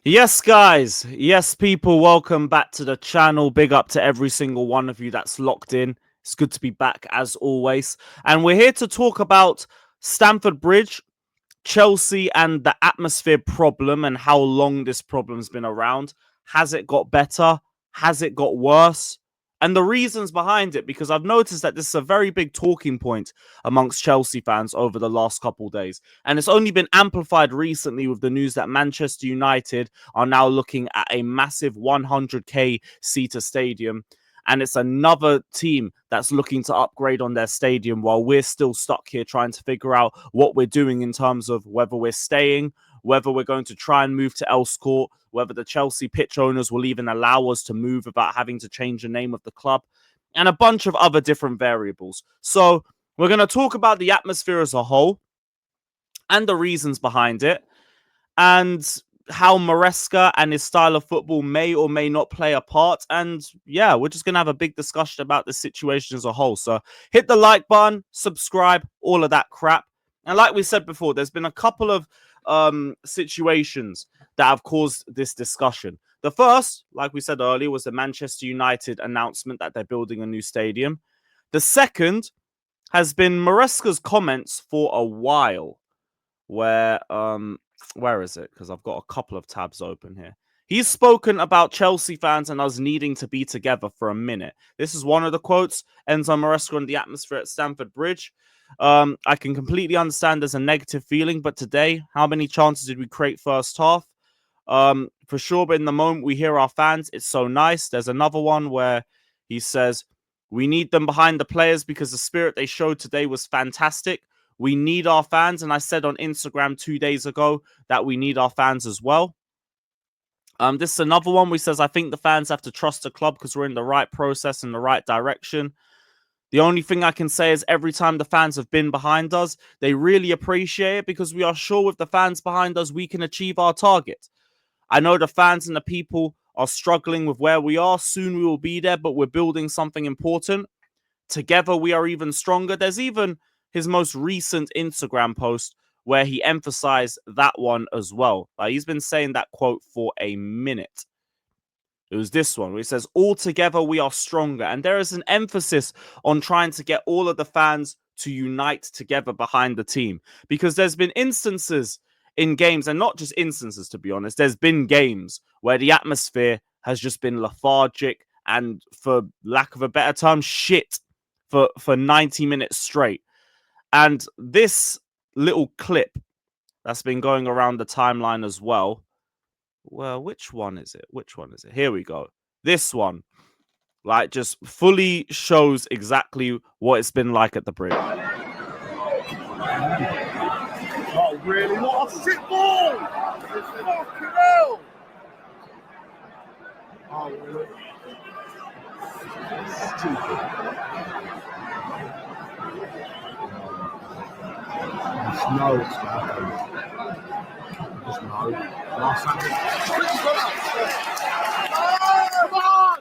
Yes, guys. Yes, people. Welcome back to the channel. Big up to every single one of you that's locked in. It's good to be back as always. And we're here to talk about Stamford Bridge, Chelsea, and the atmosphere problem and how long this problem's been around. Has it got better? Has it got worse? And the reasons behind it, because I've noticed that this is a very big talking point amongst Chelsea fans over the last couple of days. And it's only been amplified recently with the news that Manchester United are now looking at a massive 100k seater stadium. And it's another team that's looking to upgrade on their stadium while we're still stuck here trying to figure out what we're doing in terms of whether we're staying, whether we're going to try and move to Else Court, whether the Chelsea pitch owners will even allow us to move without having to change the name of the club, and a bunch of other different variables. So we're going to talk about the atmosphere as a whole and the reasons behind it, and how Maresca and his style of football may or may not play a part. And yeah, we're just going to have a big discussion about the situation as a whole. So hit the like button, subscribe, all of that crap. And like we said before, there's been a couple of situations that have caused this discussion. The first, like we said earlier, was the Manchester United announcement that they're building a new stadium. The second has been Maresca's comments for a while, where is it? Because I've got a couple of tabs open here. He's spoken about Chelsea fans and us needing to be together for a minute. This is one of the quotes. Enzo Maresca on the atmosphere at Stamford Bridge. I can completely understand there's a negative feeling, but today, how many chances did we create first half? For sure, but in the moment we hear our fans, it's so nice. There's another one where he says, we need them behind the players because the spirit they showed today was fantastic. We need our fans. And I said on Instagram 2 days ago that we need our fans as well. This is another one where he says, I think the fans have to trust the club because we're in the right process, in the right direction. The only thing I can say is every time the fans have been behind us, they really appreciate it because we are sure with the fans behind us, we can achieve our target. I know the fans and the people are struggling with where we are. Soon we will be there, but we're building something important. Together we are even stronger. There's even his most recent Instagram post where he emphasized that one as well. He's been saying that quote for a minute. It was this one where he says, all together we are stronger. And there is an emphasis on trying to get all of the fans to unite together behind the team. Because there's been instances in games, and not just instances, to be honest, there's been games where the atmosphere has just been lethargic and, for lack of a better term, shit for 90 minutes straight. And this little clip that's been going around the timeline as well. Well, which one is it? Which one is it? Here we go. This one, like, just fully shows exactly what it's been like at the bridge. Oh, really? What a shit ball! Fucking hell! Oh, really? Stupid. Just know it's happening. Just know. Last time. Come on!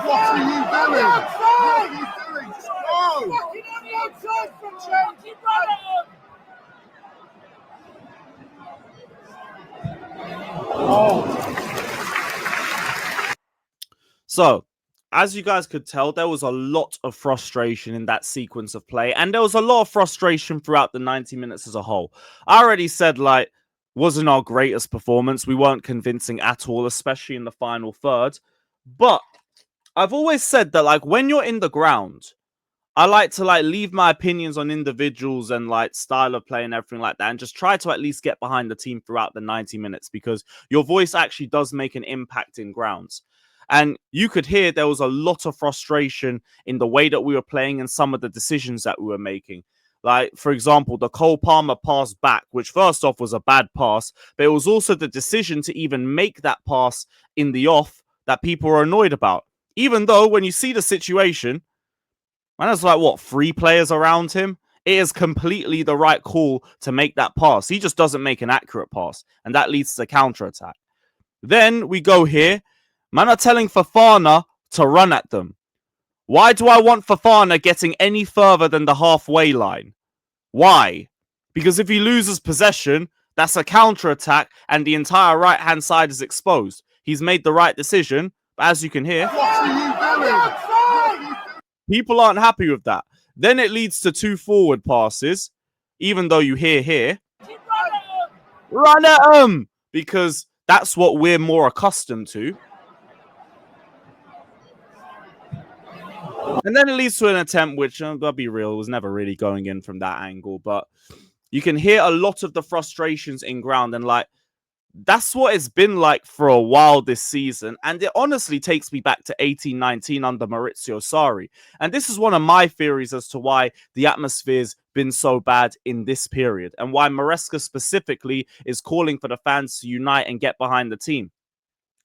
What are you doing? What are you doing? Just go! Fucking on the outside for change, you brother! Oh. So, as you guys could tell, there was a lot of frustration in that sequence of play, and there was a lot of frustration throughout the 90 minutes as a whole. I already said, like, wasn't our greatest performance. We weren't convincing at all, especially in the final third. But I've always said that, like, when you're in the ground, I like to, like, leave my opinions on individuals and, like, style of play and everything like that, and just try to at least get behind the team throughout the 90 minutes, because your voice actually does make an impact in grounds. And you could hear there was a lot of frustration in the way that we were playing and some of the decisions that we were making. Like, for example, the Cole Palmer pass back, which first off was a bad pass, but it was also the decision to even make that pass in the off that people were annoyed about. Even though when you see the situation, man, there's like, what, 3 players around him? It is completely the right call to make that pass. He just doesn't make an accurate pass, and that leads to the counter-attack. Then we go here. Man are telling Fofana to run at them. Why do I want Fofana getting any further than the halfway line? Why? Because if he loses possession, that's a counter-attack and the entire right-hand side is exposed. He's made the right decision, but as you can hear, people aren't happy with that. Then it leads to 2 forward passes, even though you hear here, run at him, because that's what we're more accustomed to. And then it leads to an attempt, which, I'll be real, was never really going in from that angle. But you can hear a lot of the frustrations in ground. And like, that's what it's been like for a while this season. And it honestly takes me back to 18-19 under Maurizio Sarri. And this is one of my theories as to why the atmosphere's been so bad in this period. And why Maresca specifically is calling for the fans to unite and get behind the team.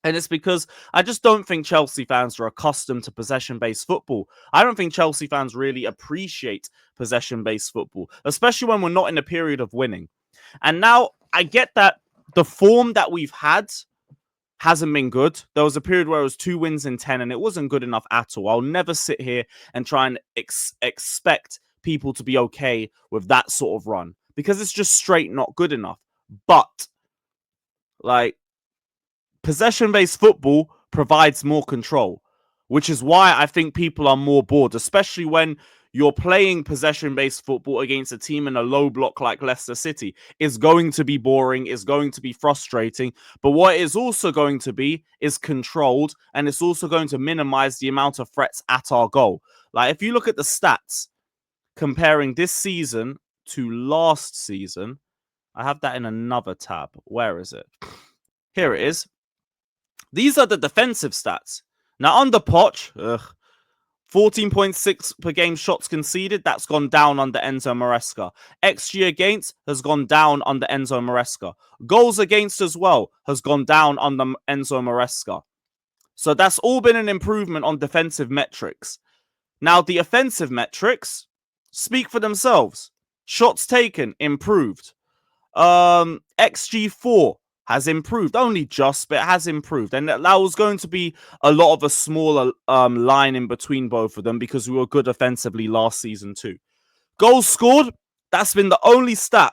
And it's because I just don't think Chelsea fans are accustomed to possession-based football. I don't think Chelsea fans really appreciate possession-based football, especially when we're not in a period of winning. And now I get that the form that we've had hasn't been good. There was a period where it was 2 wins in 10 and it wasn't good enough at all. I'll never sit here and try and expect people to be okay with that sort of run because it's just straight not good enough. But, like, possession-based football provides more control, which is why I think people are more bored, especially when you're playing possession-based football against a team in a low block like Leicester City. It's going to be boring, it's going to be frustrating, but what it is also going to be is controlled, and it's also going to minimize the amount of threats at our goal. Like, if you look at the stats, comparing this season to last season, I have that in another tab. Where is it? Here it is. These are the defensive stats. Now, under Poch, 14.6 per game shots conceded. That's gone down under Enzo Maresca. XG against has gone down under Enzo Maresca. Goals against as well has gone down under Enzo Maresca. So that's all been an improvement on defensive metrics. Now, the offensive metrics speak for themselves. Shots taken, improved. XG4 has improved, only just, but it has improved. And that was going to be a lot of a smaller line in between both of them because we were good offensively last season too. Goals scored, that's been the only stat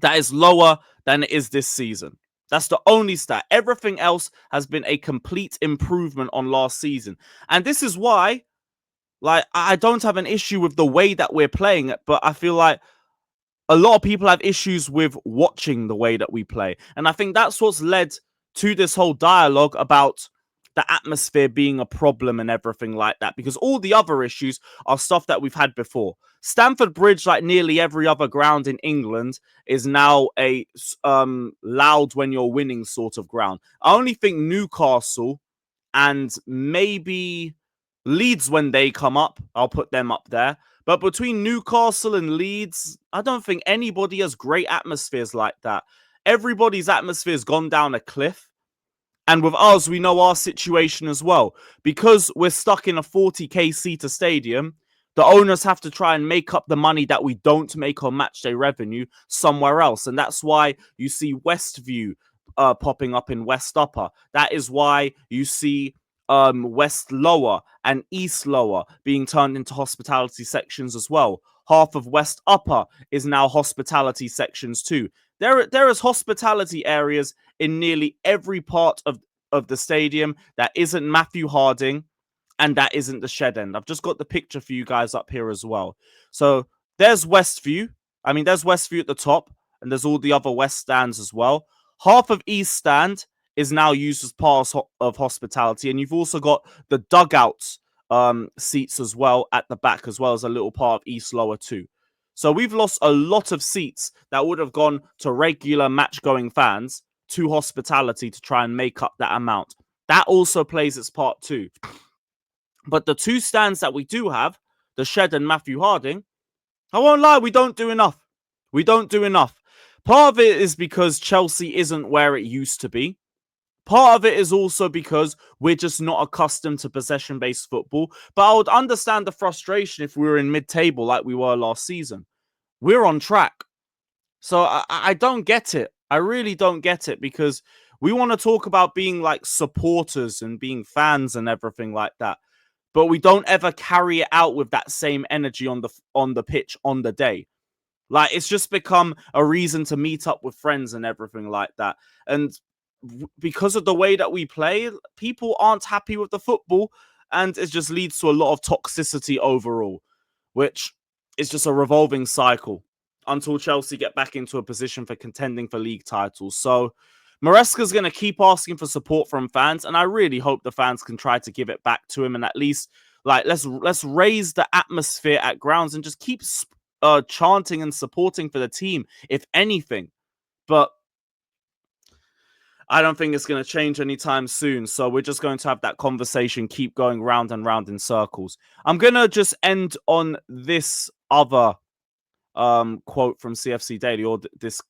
that is lower than it is this season. That's the only stat. Everything else has been a complete improvement on last season. And this is why, like, I don't have an issue with the way that we're playing it, but I feel like a lot of people have issues with watching the way that we play. And I think that's what's led to this whole dialogue about the atmosphere being a problem and everything like that. Because all the other issues are stuff that we've had before. Stamford Bridge, like nearly every other ground in England, is now a loud when you're winning sort of ground. I only think Newcastle and maybe Leeds, when they come up, I'll put them up there. But between Newcastle and Leeds, I don't think anybody has great atmospheres like that. Everybody's atmosphere has gone down a cliff. And with us, we know our situation as well. Because we're stuck in a 40k seater stadium, the owners have to try and make up the money that we don't make on matchday revenue somewhere else. And that's why you see Westview popping up in West Upper. That is why you see West Lower and East Lower being turned into hospitality sections as well. Half of West Upper is now hospitality sections too. There is hospitality areas in nearly every part of the stadium that isn't Matthew Harding and that isn't the Shed End. I've just got the picture for you guys up here as well. So there's Westview. I mean, there's Westview at the top and there's all the other West stands as well. Half of East Stand is now used as part of hospitality. And you've also got the dugouts seats as well at the back, as well as a little part of East Lower too. So we've lost a lot of seats that would have gone to regular match-going fans to hospitality to try and make up that amount. That also plays its part too. But the 2 stands that we do have, the Shed and Matthew Harding, I won't lie, we don't do enough. We don't do enough. Part of it is because Chelsea isn't where it used to be. Part of it is also because we're just not accustomed to possession-based football. But I would understand the frustration if we were in mid-table like we were last season. We're on track. So I don't get it. I really don't get it because we want to talk about being like supporters and being fans and everything like that. But we don't ever carry it out with that same energy on the pitch on the day. Like, it's just become a reason to meet up with friends and everything like that. And because of the way that we play, people aren't happy with the football, and it just leads to a lot of toxicity overall, which is just a revolving cycle until Chelsea get back into a position for contending for league titles. So Maresca's going to keep asking for support from fans, and I really hope the fans can try to give it back to him, and at least, like, let's raise the atmosphere at grounds and just keep chanting and supporting for the team, if anything. But I don't think it's going to change anytime soon. So we're just going to have that conversation, keep going round and round in circles. I'm going to just end on this other quote from CFC Daily, or this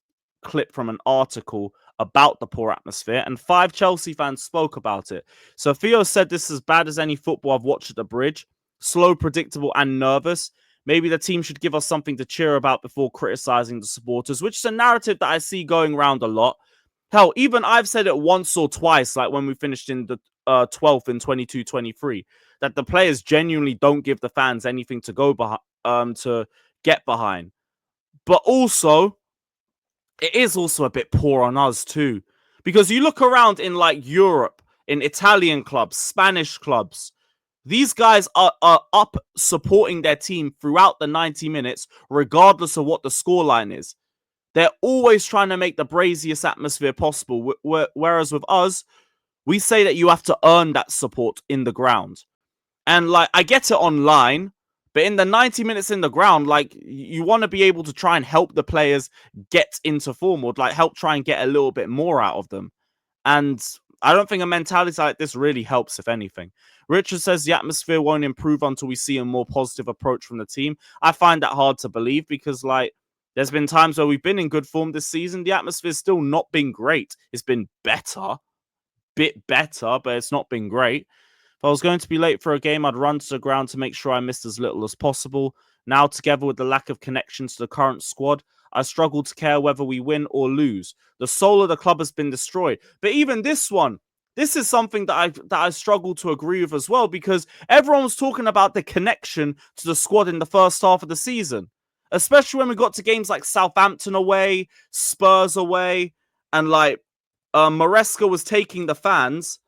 clip from an article about the poor atmosphere, and 5 Chelsea fans spoke about it. So Theo said, "This is as bad as any football I've watched at the Bridge. Slow, predictable, and nervous. Maybe the team should give us something to cheer about before criticizing the supporters," which is a narrative that I see going around a lot. Hell, even I've said it once or twice, like when we finished in the 12th in 22-23, that the players genuinely don't give the fans anything to go behind, to get behind. But also, it is also a bit poor on us too, because you look around in like Europe, in Italian clubs, Spanish clubs, these guys are up supporting their team throughout the 90 minutes, regardless of what the scoreline is. They're always trying to make the braziest atmosphere possible. Whereas with us, we say that you have to earn that support in the ground. And like, I get it online, but in the 90 minutes in the ground, like, you want to be able to try and help the players get into form, or like help try and get a little bit more out of them. And I don't think a mentality like this really helps, if anything. Richard says the atmosphere won't improve until we see a more positive approach from the team. I find that hard to believe, because like, there's been times where we've been in good form this season. The atmosphere's still not been great. It's been better, bit better, but it's not been great. If I was going to be late for a game, I'd run to the ground to make sure I missed as little as possible. Now, together with the lack of connection to the current squad, I struggle to care whether we win or lose. The soul of the club has been destroyed. But even this one, this is something that I struggle to agree with as well, because everyone was talking about the connection to the squad in the first half of the season, especially when we got to games like Southampton away, Spurs away, and like Maresca was taking the players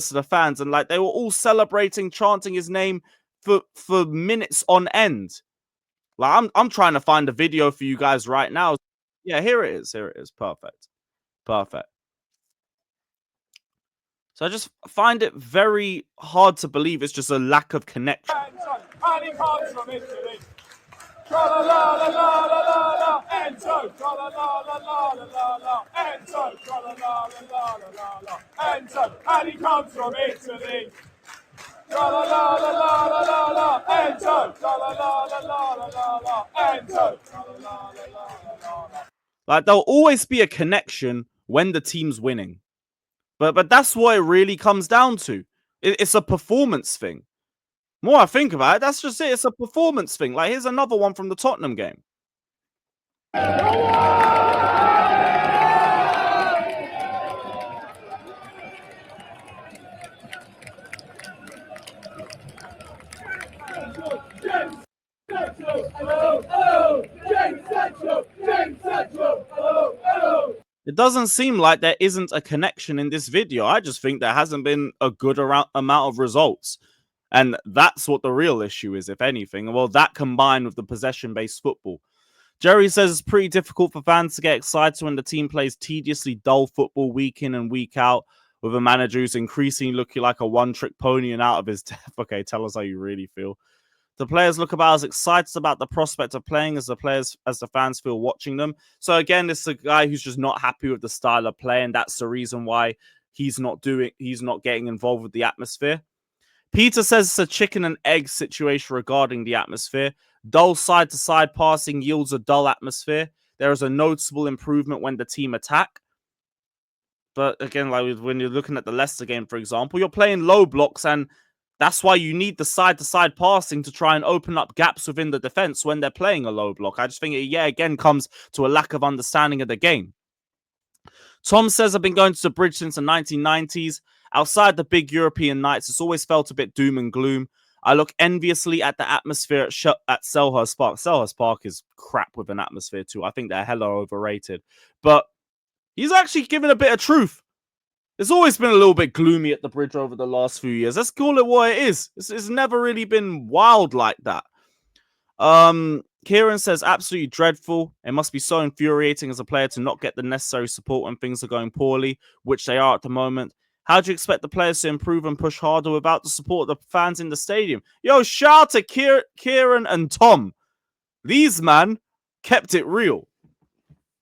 to the fans, and like, they were all celebrating, chanting his name for minutes on end. Like, I'm trying to find a video for you guys right now. Yeah, here it is. Here it is. Perfect. Perfect. So I just find it very hard to believe it's just a lack of connection. And he comes from Italy. Tra-la-la-la-la-la-la-la, Enzo, tra-la-la-la-la-la-la, Enzo, tra-la-la-la-la-la-la, Enzo, and he comes from Italy. Tra-la-la-la-la-la-la, Enzo, tra-la-la-la-la-la-la, Enzo, tra-la-la-la-la-la-la. Like, there'll always be a connection when the team's winning. But that's what it really comes down to. It's a performance thing. More I think about it, that's just it. It's a performance thing. Like, here's another one from the Tottenham game. It doesn't seem like there isn't a connection in this video. I just think there hasn't been a good amount of results. And that's what the real issue is, if anything. Well, that combined with the possession-based football. Jerry says it's pretty difficult for fans to get excited when the team plays tediously dull football week in and week out, with a manager who's increasingly looking like a one-trick pony and out of his depth. Okay, tell us how you really feel. The players look about as excited about the prospect of playing as the fans feel watching them. So again, it's a guy who's just not happy with the style of play, and that's the reason why he's not getting involved with the atmosphere. Peter says it's a chicken and egg situation regarding the atmosphere. Dull side-to-side passing yields a dull atmosphere. There is a noticeable improvement when the team attack. But again, like when you're looking at the Leicester game, for example, you're playing low blocks, and that's why you need the side-to-side passing to try and open up gaps within the defense when they're playing a low block. I just think it, again, comes to a lack of understanding of the game. Tom says, I've been going to the Bridge since the 1990s. Outside the big European nights, it's always felt a bit doom and gloom. I look enviously at the atmosphere at Selhurst Park. Selhurst Park is crap with an atmosphere too. I think they're hella overrated. But he's actually given a bit of truth. It's always been a little bit gloomy at the bridge over the last few years. Let's call it what it is. It's never really been wild like that. Kieran says, absolutely dreadful. It must be so infuriating as a player to not get the necessary support when things are going poorly, which they are at the moment. How do you expect the players to improve and push harder without the support of the fans in the stadium? Yo, shout out to Kieran and Tom. These man kept it real.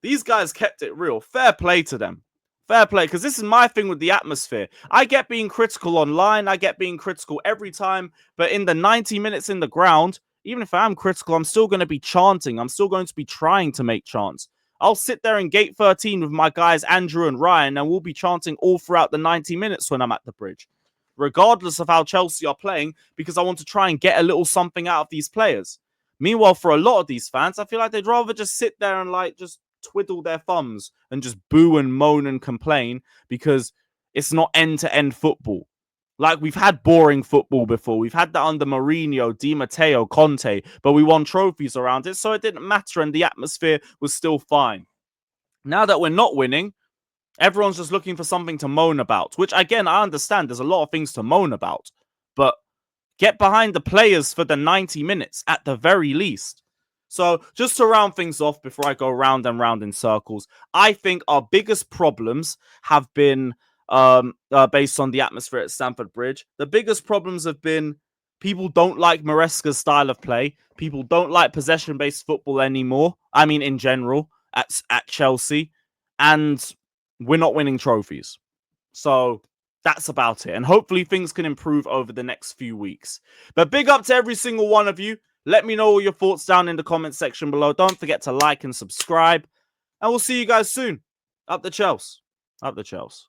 These guys kept it real. Fair play to them. Fair play, because this is my thing with the atmosphere. I get being critical online. I get being critical every time. But in the 90 minutes in the ground, even if I am critical, I'm still going to be chanting. I'm still going to be trying to make chants. I'll sit there in gate 13 with my guys Andrew and Ryan, and we'll be chanting all throughout the 90 minutes when I'm at the bridge, regardless of how Chelsea are playing, because I want to try and get a little something out of these players. Meanwhile, for a lot of these fans, I feel like they'd rather just sit there and like just twiddle their thumbs and just boo and moan and complain because it's not end-to-end football. Like, we've had boring football before. We've had that under Mourinho, Di Matteo, Conte, but we won trophies around it, so it didn't matter, and the atmosphere was still fine. Now that we're not winning, everyone's just looking for something to moan about, which, again, I understand there's a lot of things to moan about, but get behind the players for the 90 minutes at the very least. So, just to round things off before I go round and round in circles, I think our biggest problems have been based on the atmosphere at Stamford Bridge. The biggest problems have been people don't like Maresca's style of play. People don't like possession-based football anymore. I mean, in general, at Chelsea. And we're not winning trophies. So that's about it. And hopefully things can improve over the next few weeks. But big up to every single one of you. Let me know all your thoughts down in the comment section below. Don't forget to like and subscribe. And we'll see you guys soon. Up the Chelsea. Up the Chelsea.